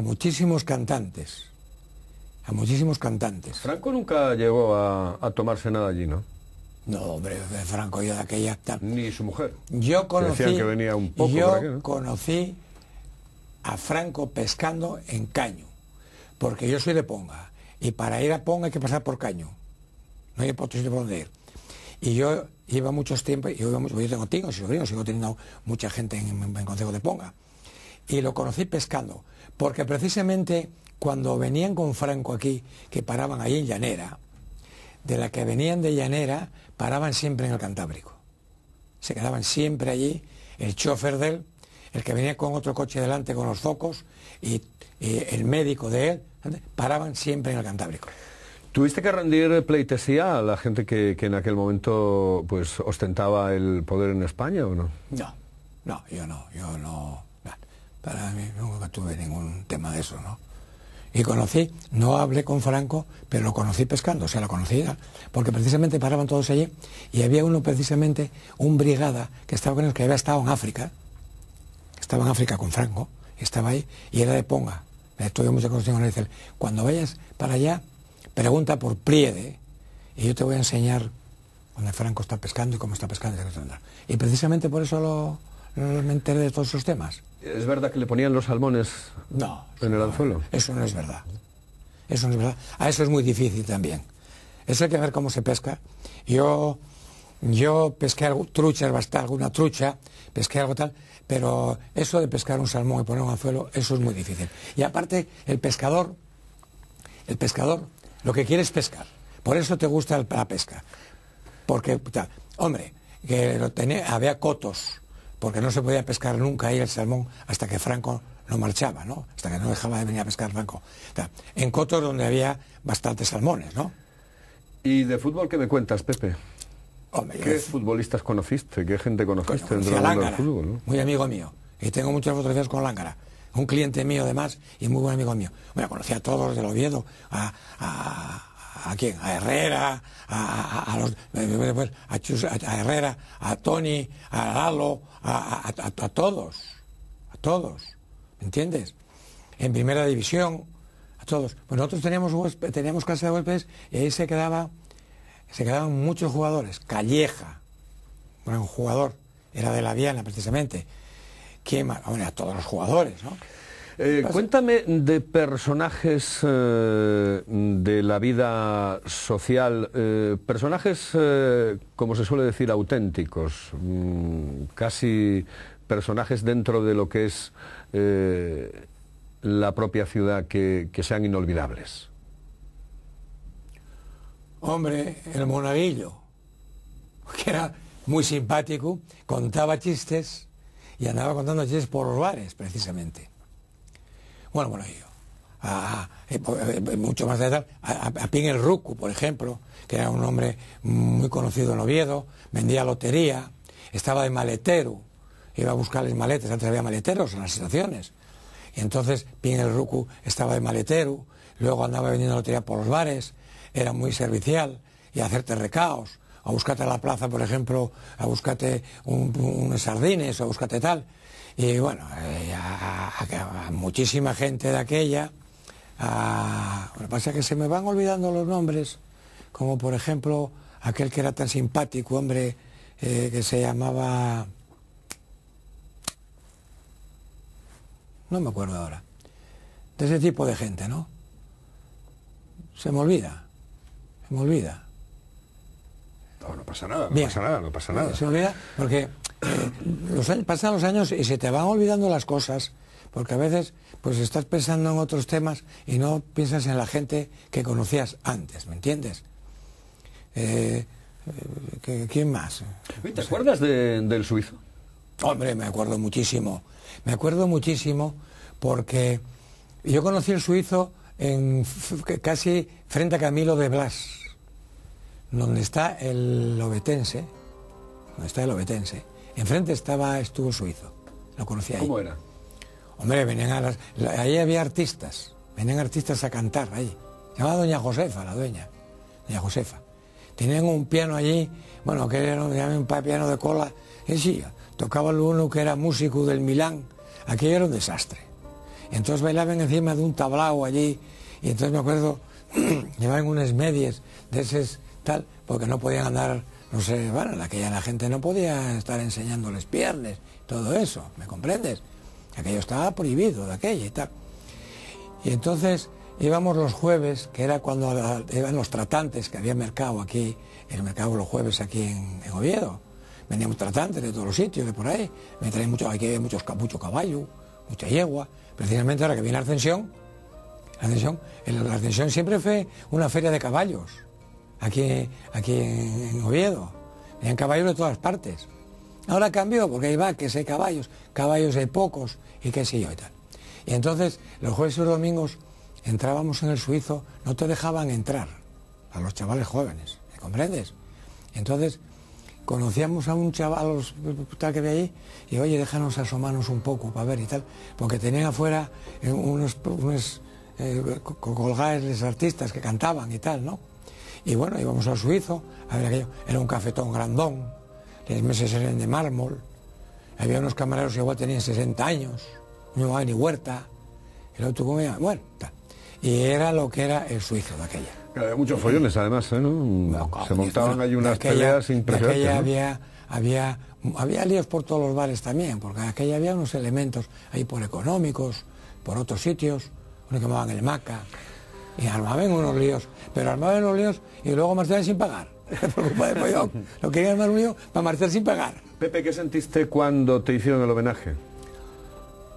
muchísimos cantantes,
Franco nunca llegó a tomarse nada allí, ¿no?
No, hombre, Franco, yo de aquella...
Ni su mujer.
Yo conocí...
Decían que venía un poco
yo
por aquí, ¿no?
conocí a Franco pescando en Caño, porque yo soy de Ponga, y para ir a Ponga hay que pasar por Caño. No hay otro sitio por donde ir. Y yo iba muchos tiempos, yo tengo tíos y sobrinos, sigo teniendo mucha gente en Concejo de Ponga. Y lo conocí pescando, porque precisamente cuando venían con Franco aquí, que paraban ahí en Llanera, de la que venían de Llanera, paraban siempre en el Cantábrico. Se quedaban siempre allí, el chofer de él, el que venía con otro coche delante con los focos, y el médico de él, paraban siempre en el Cantábrico.
¿Tuviste que rendir pleitesía a la gente que en aquel momento pues ostentaba el poder en España o no?
No, yo no. Para mí nunca tuve ningún tema de eso, ¿no? Y conocí, no hablé con Franco, pero lo conocí pescando, o sea, lo conocía, porque precisamente paraban todos allí, y había uno precisamente, un brigada, que estaba con él, que había estado en África, con Franco, y estaba ahí, y era de Ponga. Tuve mucha conversación con él, dice, cuando vayas para allá, pregunta por Priede, y yo te voy a enseñar dónde Franco está pescando y cómo está pescando. Y precisamente por eso me enteré de todos esos temas.
¿Es verdad que le ponían los salmones en el anzuelo?
Eso no es verdad. Eso no es verdad. Eso es muy difícil también. Eso hay que ver cómo se pesca. Yo pesqué alguna trucha, pesqué algo tal, pero eso de pescar un salmón y poner un anzuelo, eso es muy difícil. Y aparte, el pescador lo que quiere es pescar. Por eso te gusta la pesca. Porque, hombre, había cotos, porque no se podía pescar nunca ahí el salmón hasta que Franco no marchaba, ¿no? Hasta que no dejaba de venir a pescar Franco. En cotos donde había bastantes salmones, ¿no?
¿Y de fútbol qué me cuentas, Pepe?
Hombre,
¿Qué futbolistas conociste? ¿Qué gente conociste dentro
del
mundo del fútbol, ¿no?
Muy amigo mío. Y tengo muchas fotografías con Lángara. Un cliente mío, además, y muy buen amigo mío. Bueno, conocí a todos los del Oviedo, ¿a quién? A Herrera, a Herrera, a Tony, a Lalo, a todos, ¿me entiendes? En primera división, a todos. Pues nosotros teníamos casa de huéspedes y ahí se quedaban muchos jugadores. Calleja, un jugador, era de la Viana precisamente. ¿Quién más? Bueno, a todos los jugadores, ¿no?
Cuéntame de personajes de la vida social, personajes, como se suele decir, auténticos, casi personajes dentro de lo que es la propia ciudad que sean inolvidables.
Hombre, el Monaguillo, que era muy simpático, contaba chistes y andaba contando chistes por los bares, precisamente. Bueno, Monaguillo. Mucho más de tal, a Pin el Rucu, por ejemplo, que era un hombre muy conocido en Oviedo, vendía lotería, estaba de maletero, iba a buscarles maletas, antes había maleteros en las estaciones, y entonces Pin el Rucu estaba de maletero, luego andaba vendiendo lotería por los bares, era muy servicial, y a hacerte recaos, a buscarte a la plaza, por ejemplo, a buscarte unos sardines, o a buscarte tal, Y bueno, a muchísima gente de aquella, lo que pasa es que se me van olvidando los nombres, como por ejemplo aquel que era tan simpático, hombre, que se llamaba... No me acuerdo ahora. De ese tipo de gente, ¿no? Se me olvida.
No pasa nada,
Bien.
no pasa nada.
Se me olvida porque pasan los años y se te van olvidando las cosas, porque a veces pues estás pensando en otros temas y no piensas en la gente que conocías antes, ¿me entiendes? ¿Quién más?
¿Te acuerdas del suizo?
Hombre, me acuerdo muchísimo porque yo conocí el suizo casi frente a Camilo de Blas, donde está el obetense, enfrente estuvo el suizo, lo conocí ahí.
¿Cómo era?
Hombre, ahí había artistas, venían artistas a cantar ahí. Se llamaba Doña Josefa, la dueña, Doña Josefa. Tenían un piano allí, bueno, que era un piano de cola, y sí, tocaba uno que era músico del Milán, aquello era un desastre. Y entonces bailaban encima de un tablao allí, y entonces me acuerdo, llevaban unas medias de esas tal, porque no podían andar, no sé, bueno, la gente no podía estar enseñándoles piernas, todo eso, ¿me comprendes? Aquello estaba prohibido de aquella y tal. Y entonces íbamos los jueves, que era cuando iban los tratantes, que había mercado aquí, el mercado los jueves aquí en Oviedo. Veníamos tratantes de todos los sitios, de por ahí. Me traían aquí había mucho caballo, mucha yegua. Precisamente ahora que viene la Ascensión siempre fue una feria de caballos, aquí en Oviedo. Venían caballos de todas partes. Ahora cambió, porque hay vaques, hay caballos hay pocos, y qué sé yo y tal. Y entonces, los jueves y los domingos, entrábamos en el suizo, no te dejaban entrar, a los chavales jóvenes, ¿me comprendes? Entonces, conocíamos a un chaval tal que había ahí, y oye, déjanos asomarnos un poco para ver y tal, porque tenían afuera unos colgados artistas que cantaban y tal, ¿no? Y bueno, íbamos al suizo, a ver aquello, era un cafetón grandón, las mesas eran de mármol, había unos camareros que igual tenían 60 años, no llevaban ni huerta, el otro comía, bueno, tal. Y era lo que era el suizo de aquella.
Había muchos follones además, ¿no?
No,
Se montaban ahí unas peleas impresionantes, ¿no?
Había líos por todos los bares también, porque en aquella había unos elementos ahí por económicos, por otros sitios, unos que llamaban el Maca, y armaban unos líos, pero armaban unos líos y luego marchaban sin pagar. Por culpa de Pollón, lo querían armar un lío para marchar sin pagar.
Pepe, ¿qué sentiste cuando te hicieron el homenaje?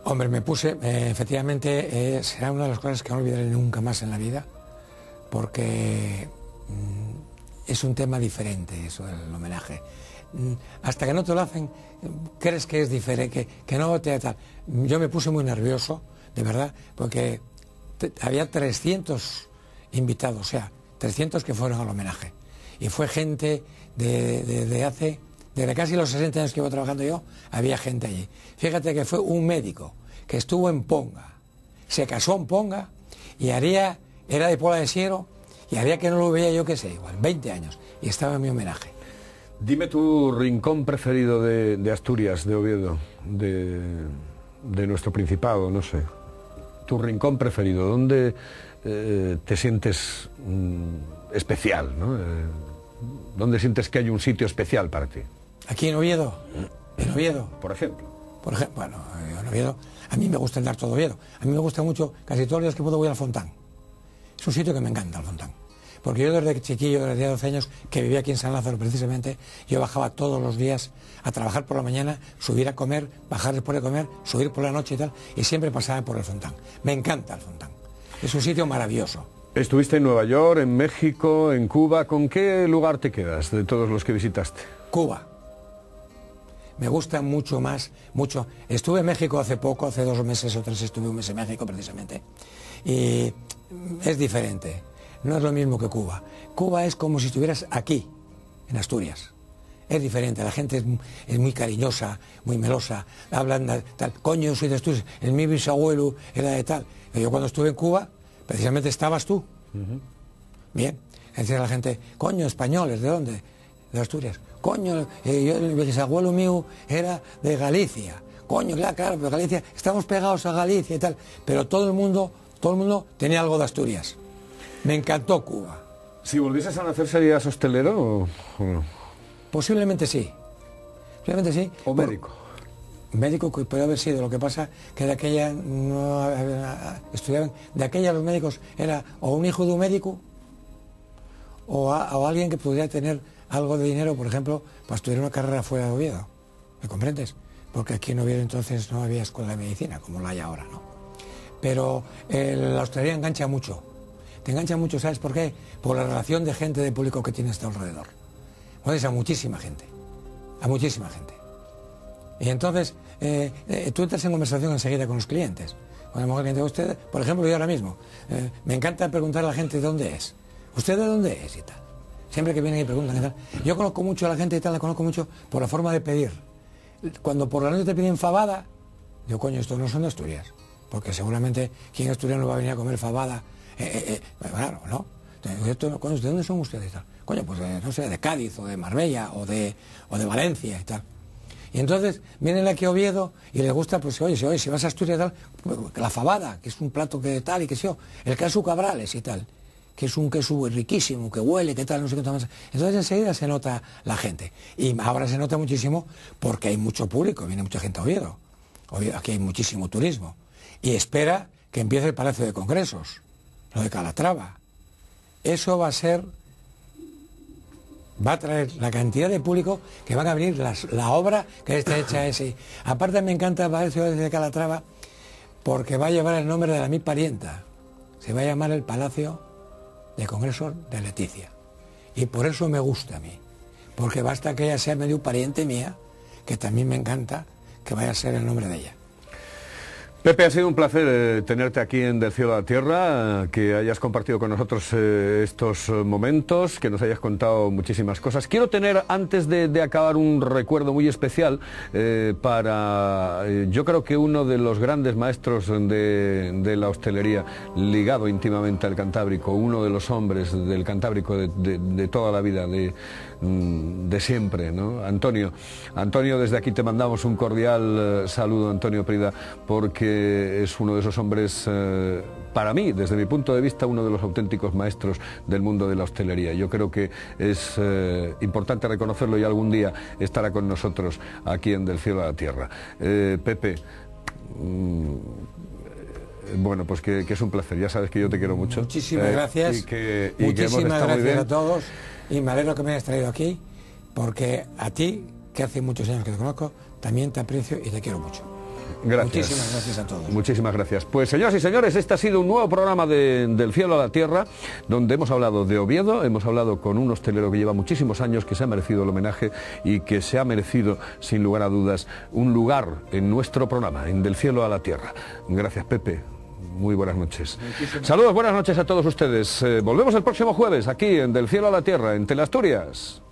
Hombre, me puse, efectivamente, será una de las cosas que no olvidaré nunca más en la vida, porque es un tema diferente eso del homenaje. Hasta que no te lo hacen, crees que es diferente, que no te tal. Yo me puse muy nervioso, de verdad, porque había 300 invitados, o sea, 300 que fueron al homenaje. Y fue gente desde casi los 60 años que iba trabajando yo, había gente allí. Fíjate que fue un médico que estuvo en Ponga, se casó en Ponga y era de Pola de Siero y haría que no lo veía yo, qué sé, igual, 20 años, y estaba en mi homenaje.
Dime tu rincón preferido de Asturias, de Oviedo, de nuestro Principado, no sé. Tu rincón preferido, ¿dónde te sientes especial, ¿no? ¿Dónde sientes que hay un sitio especial para ti?
Aquí en Oviedo. En Oviedo.
Por ejemplo.
Bueno, en Oviedo, a mí me gusta andar todo Oviedo. A mí me gusta mucho, casi todos los días que puedo voy al Fontán. Es un sitio que me encanta, el Fontán. Porque yo desde chiquillo, desde 12 años, que vivía aquí en San Lázaro precisamente, yo bajaba todos los días a trabajar por la mañana, subir a comer, bajar después de comer, subir por la noche y tal, y siempre pasaba por el Fontán. Me encanta el Fontán. Es un sitio maravilloso. Estuviste en Nueva York, en México, en Cuba. ¿Con qué lugar te quedas de todos los que visitaste? Cuba. Me gusta mucho más, mucho. Estuve en México hace poco, hace 2 meses o 3 estuve un mes en México precisamente. Y es diferente. No es lo mismo que Cuba. Cuba es como si estuvieras aquí, en Asturias. Es diferente, la gente es muy cariñosa, muy melosa, hablan tal, coño, soy de Asturias, mi bisabuelo era de tal. Y yo cuando estuve en Cuba, precisamente estabas tú. Bien, decía la gente, coño, españoles, ¿de dónde? De Asturias. Coño, el bisabuelo mío era de Galicia. coño, claro, pero Galicia, estamos pegados a Galicia y tal, pero todo el mundo tenía algo de Asturias. Me encantó Cuba.
Si volvieses a nacer, ¿serías hostelero o no?
Posiblemente sí. Posiblemente sí.
¿O médico?
Médico que puede haber sido, lo que pasa que de aquella no estudiaban, de aquella los médicos era o un hijo de un médico o alguien que pudiera tener algo de dinero, por ejemplo, para estudiar una carrera fuera de Oviedo. ¿Me comprendes? Porque aquí en Oviedo entonces no había escuela de medicina, como la hay ahora, ¿no? Pero la hostelería engancha mucho. Te engancha mucho, ¿sabes por qué? Por la relación de gente, de público que tienes a tu alrededor. Conoces a muchísima gente. A muchísima gente. Y entonces, tú entras en conversación enseguida con los clientes. Con la mujer que te usted, por ejemplo, yo ahora mismo, me encanta preguntar a la gente de dónde es. ¿Usted de dónde es? Y tal. Siempre que vienen y preguntan y tal. Yo conozco mucho a la gente y tal, la conozco mucho por la forma de pedir. Cuando por la noche te piden fabada, digo, coño, estos no son de Asturias. Porque seguramente quien asturiano va a venir a comer fabada. Claro, ¿no? Coño, ¿de dónde son ustedes? Y tal. Coño, pues no sé, de Cádiz o de Marbella o de Valencia y tal. Y entonces vienen aquí a Oviedo y les gusta, pues oye, si vas a Asturias tal, la fabada, que es un plato que tal y que sé yo, el queso cabrales y tal, que es un queso riquísimo, que huele, que tal, no sé qué más. Entonces enseguida se nota la gente. Y ahora se nota muchísimo porque hay mucho público, viene mucha gente a Oviedo. Aquí hay muchísimo turismo. Y espera que empiece el Palacio de Congresos, lo de Calatrava. Eso va a traer la cantidad de público que van a venir, la obra que está hecha ese. Aparte me encanta el Palacio de Calatrava porque va a llevar el nombre de mi parienta. Se va a llamar el Palacio de Congresos de Leticia. Y por eso me gusta a mí. Porque basta que ella sea medio pariente mía, que también me encanta que vaya a ser el nombre de ella.
Pepe, ha sido un placer tenerte aquí en Del Cielo a la Tierra, que hayas compartido con nosotros estos momentos, que nos hayas contado muchísimas cosas. Quiero tener, antes de acabar, un recuerdo muy especial para, yo creo que uno de los grandes maestros de la hostelería, ligado íntimamente al Cantábrico, uno de los hombres del Cantábrico de toda la vida, de siempre, ¿no? Antonio, desde aquí te mandamos un cordial saludo, Antonio Prida, porque es uno de esos hombres, para mí, desde mi punto de vista, uno de los auténticos maestros del mundo de la hostelería. Yo creo que es importante reconocerlo y algún día estará con nosotros aquí en Del Cielo a la Tierra. Pepe, bueno, pues que es un placer, ya sabes que yo te quiero mucho.
Muchísimas gracias. Muchísimas gracias a todos. Y me alegro que me hayas traído aquí, porque a ti, que hace muchos años que te conozco, también te aprecio y te quiero mucho.
Gracias.
Muchísimas gracias a todos.
Muchísimas gracias. Pues señoras y señores, este ha sido un nuevo programa Del Cielo a la Tierra, donde hemos hablado de Oviedo, hemos hablado con un hostelero que lleva muchísimos años, que se ha merecido el homenaje y que se ha merecido, sin lugar a dudas, un lugar en nuestro programa, en Del Cielo a la Tierra. Gracias, Pepe. Muy buenas noches. Saludos, buenas noches a todos ustedes. Volvemos el próximo jueves aquí en Del Cielo a la Tierra, en Teleasturias.